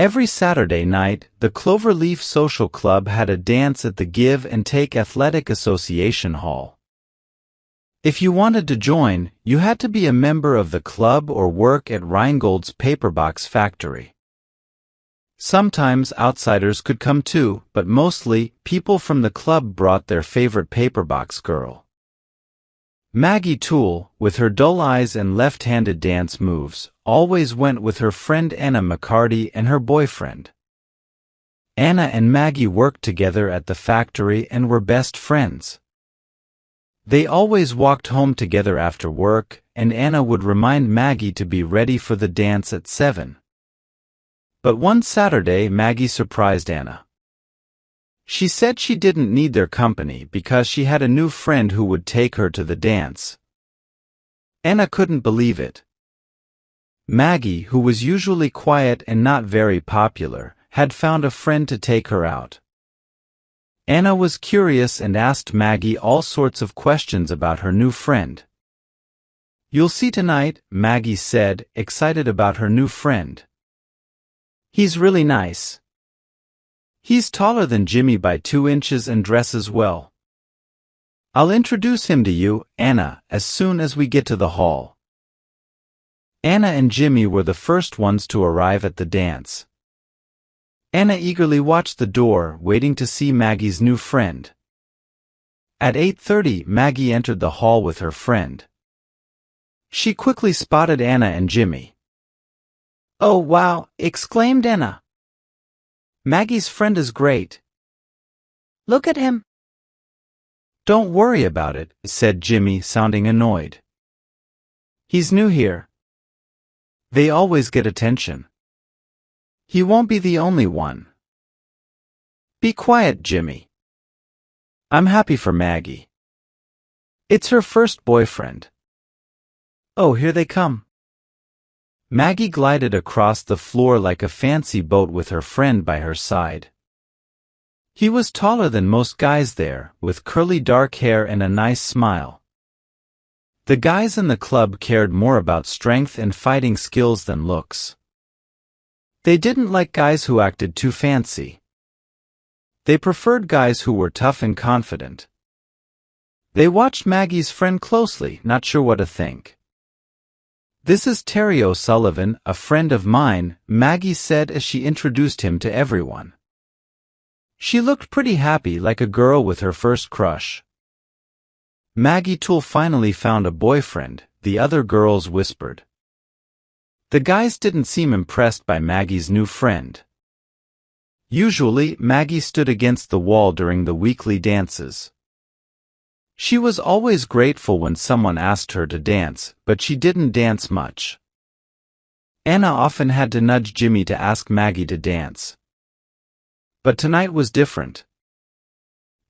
Every Saturday night, the Cloverleaf Social Club had a dance at the Give and Take Athletic Association Hall. If you wanted to join, you had to be a member of the club or work at Rheingold's paperbox factory. Sometimes outsiders could come too, but mostly, people from the club brought their favorite paperbox girl. Maggie Toole, with her dull eyes and left-handed dance moves, always went with her friend Anna McCarty and her boyfriend. Anna and Maggie worked together at the factory and were best friends. They always walked home together after work, and Anna would remind Maggie to be ready for the dance at 7. But one Saturday Maggie surprised Anna. She said she didn't need their company because she had a new friend who would take her to the dance. Anna couldn't believe it. Maggie, who was usually quiet and not very popular, had found a friend to take her out. Anna was curious and asked Maggie all sorts of questions about her new friend. "You'll see tonight," Maggie said, excited about her new friend. "He's really nice. He's taller than Jimmy by 2 inches and dresses well. I'll introduce him to you, Anna, as soon as we get to the hall." Anna and Jimmy were the first ones to arrive at the dance. Anna eagerly watched the door, waiting to see Maggie's new friend. At 8:30, Maggie entered the hall with her friend. She quickly spotted Anna and Jimmy. "Oh wow," exclaimed Anna. "Maggie's friend is great. Look at him." "Don't worry about it," said Jimmy, sounding annoyed. "He's new here. They always get attention. He won't be the only one." "Be quiet, Jimmy. I'm happy for Maggie. It's her first boyfriend. Oh, here they come." Maggie glided across the floor like a fancy boat with her friend by her side. He was taller than most guys there, with curly dark hair and a nice smile. The guys in the club cared more about strength and fighting skills than looks. They didn't like guys who acted too fancy. They preferred guys who were tough and confident. They watched Maggie's friend closely, not sure what to think. "This is Terry O'Sullivan, a friend of mine," Maggie said as she introduced him to everyone. She looked pretty happy, like a girl with her first crush. Maggie Toole finally found a boyfriend, the other girls whispered. The guys didn't seem impressed by Maggie's new friend. Usually, Maggie stood against the wall during the weekly dances. She was always grateful when someone asked her to dance, but she didn't dance much. Anna often had to nudge Jimmy to ask Maggie to dance. But tonight was different.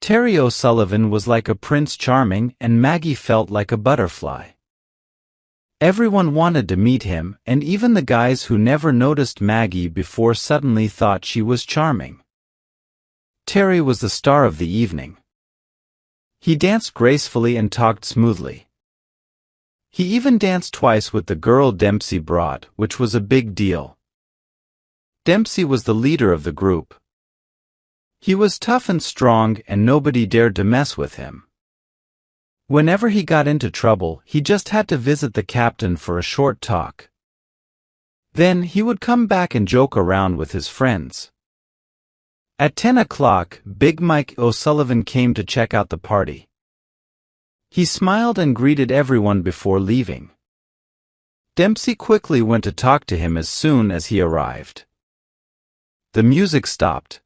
Terry O'Sullivan was like a Prince Charming, and Maggie felt like a butterfly. Everyone wanted to meet him, and even the guys who never noticed Maggie before suddenly thought she was charming. Terry was the star of the evening. He danced gracefully and talked smoothly. He even danced twice with the girl Dempsey brought, which was a big deal. Dempsey was the leader of the group. He was tough and strong, and nobody dared to mess with him. Whenever he got into trouble, he just had to visit the captain for a short talk. Then he would come back and joke around with his friends. At 10 o'clock, Big Mike O'Sullivan came to check out the party. He smiled and greeted everyone before leaving. Dempsey quickly went to talk to him as soon as he arrived. The music stopped.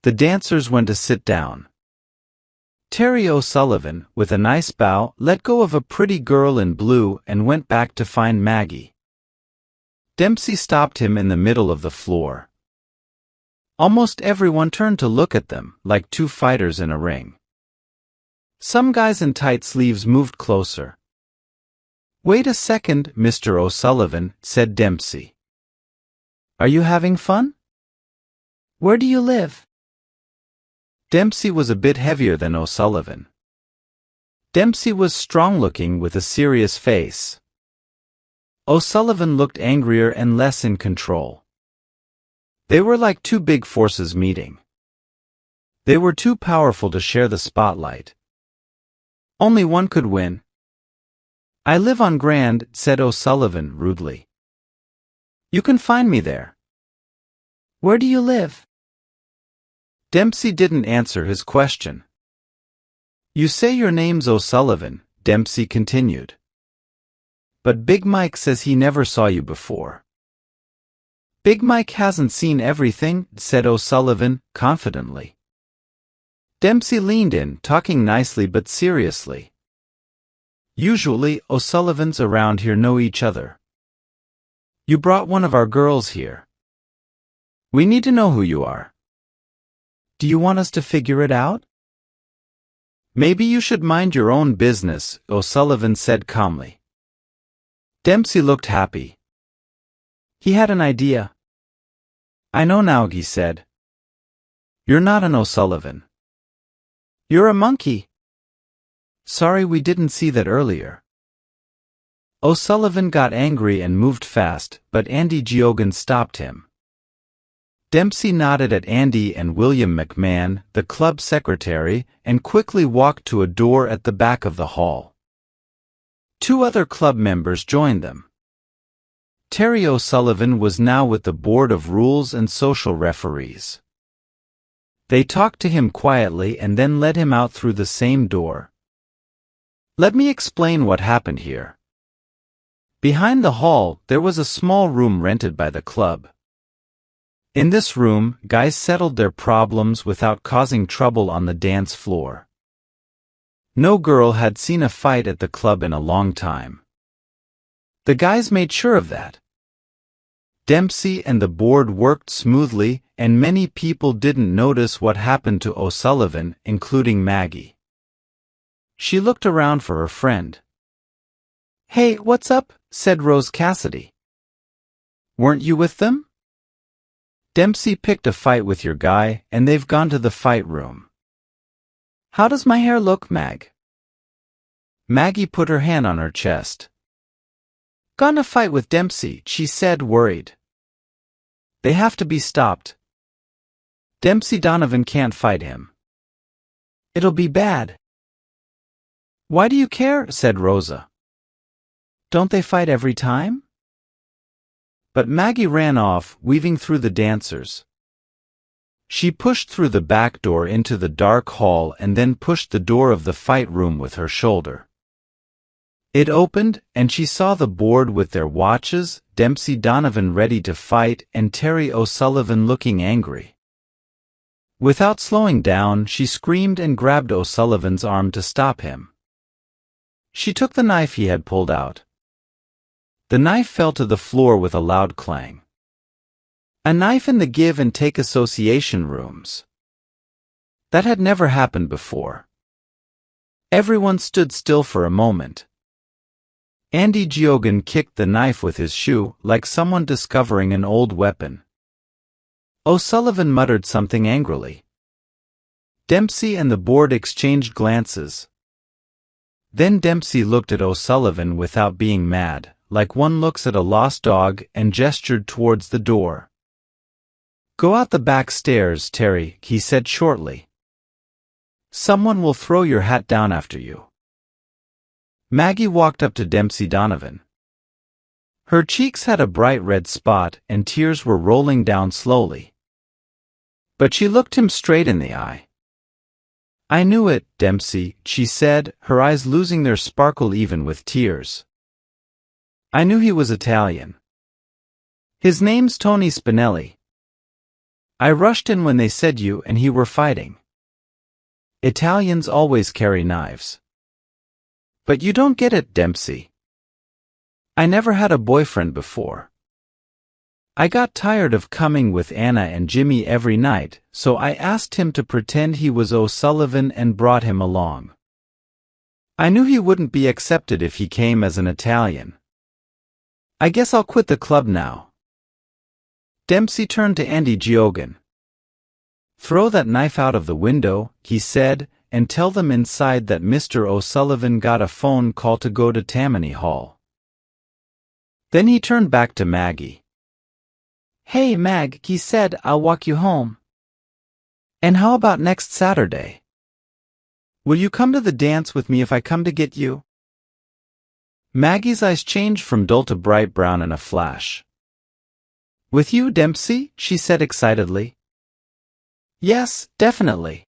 The dancers went to sit down. Terry O'Sullivan, with a nice bow, let go of a pretty girl in blue and went back to find Maggie. Dempsey stopped him in the middle of the floor. Almost everyone turned to look at them, like two fighters in a ring. Some guys in tight sleeves moved closer. "Wait a second, Mr. O'Sullivan," said Dempsey. "Are you having fun? Where do you live?" Dempsey was a bit heavier than O'Sullivan. Dempsey was strong-looking with a serious face. O'Sullivan looked angrier and less in control. They were like two big forces meeting. They were too powerful to share the spotlight. Only one could win. "I live on Grand," said O'Sullivan rudely. "You can find me there." "Where do you live?" Dempsey didn't answer his question. "You say your name's O'Sullivan," Dempsey continued. "But Big Mike says he never saw you before." "Big Mike hasn't seen everything," said O'Sullivan confidently. Dempsey leaned in, talking nicely but seriously. "Usually, O'Sullivans around here know each other. You brought one of our girls here. We need to know who you are. Do you want us to figure it out?" "Maybe you should mind your own business," O'Sullivan said calmly. Dempsey looked happy. He had an idea. "I know now," he said. "You're not an O'Sullivan. You're a monkey." "Sorry we didn't see that earlier." O'Sullivan got angry and moved fast, but Andy Geoghegan stopped him. Dempsey nodded at Andy and William McMahon, the club secretary, and quickly walked to a door at the back of the hall. Two other club members joined them. Terry O'Sullivan was now with the Board of Rules and Social Referees. They talked to him quietly and then led him out through the same door. "Let me explain what happened here." Behind the hall, there was a small room rented by the club. In this room, guys settled their problems without causing trouble on the dance floor. No girl had seen a fight at the club in a long time. The guys made sure of that. Dempsey and the board worked smoothly, and many people didn't notice what happened to O'Sullivan, including Maggie. She looked around for her friend. "Hey, what's up?" said Rose Cassidy. "Weren't you with them?" "Dempsey picked a fight with your guy, and they've gone to the fight room." "How does my hair look, Mag?" Maggie put her hand on her chest. "Gone to fight with Dempsey," she said, worried. "They have to be stopped. Dempsey Donovan can't fight him. It'll be bad." "Why do you care?" said Rosa. "Don't they fight every time?" But Maggie ran off, weaving through the dancers. She pushed through the back door into the dark hall and then pushed the door of the fight room with her shoulder. It opened, and she saw the board with their watches, Dempsey Donovan ready to fight, and Terry O'Sullivan looking angry. Without slowing down, she screamed and grabbed O'Sullivan's arm to stop him. She took the knife he had pulled out. The knife fell to the floor with a loud clang. A knife in the give and take association rooms. That had never happened before. Everyone stood still for a moment. Andy Geoghegan kicked the knife with his shoe, like someone discovering an old weapon. O'Sullivan muttered something angrily. Dempsey and the board exchanged glances. Then Dempsey looked at O'Sullivan without being mad, like one looks at a lost dog, and gestured towards the door. "Go out the back stairs, Terry," he said shortly. "Someone will throw your hat down after you." Maggie walked up to Dempsey Donovan. Her cheeks had a bright red spot, and tears were rolling down slowly. But she looked him straight in the eye. "I knew it, Dempsey," she said, her eyes losing their sparkle even with tears. "I knew he was Italian. His name's Tony Spinelli. I rushed in when they said you and he were fighting. Italians always carry knives." "But you don't get it, Dempsey. I never had a boyfriend before. I got tired of coming with Anna and Jimmy every night, so I asked him to pretend he was O'Sullivan and brought him along. I knew he wouldn't be accepted if he came as an Italian. I guess I'll quit the club now." Dempsey turned to Andy Geoghegan. "Throw that knife out of the window," he said, "and tell them inside that Mr. O'Sullivan got a phone call to go to Tammany Hall." Then he turned back to Maggie. Hey Mag, he said, I'll walk you home. And how about next Saturday? Will you come to the dance with me if I come to get you? Maggie's eyes changed from dull to bright brown in a flash. With you, Dempsey? She said excitedly. Yes, definitely.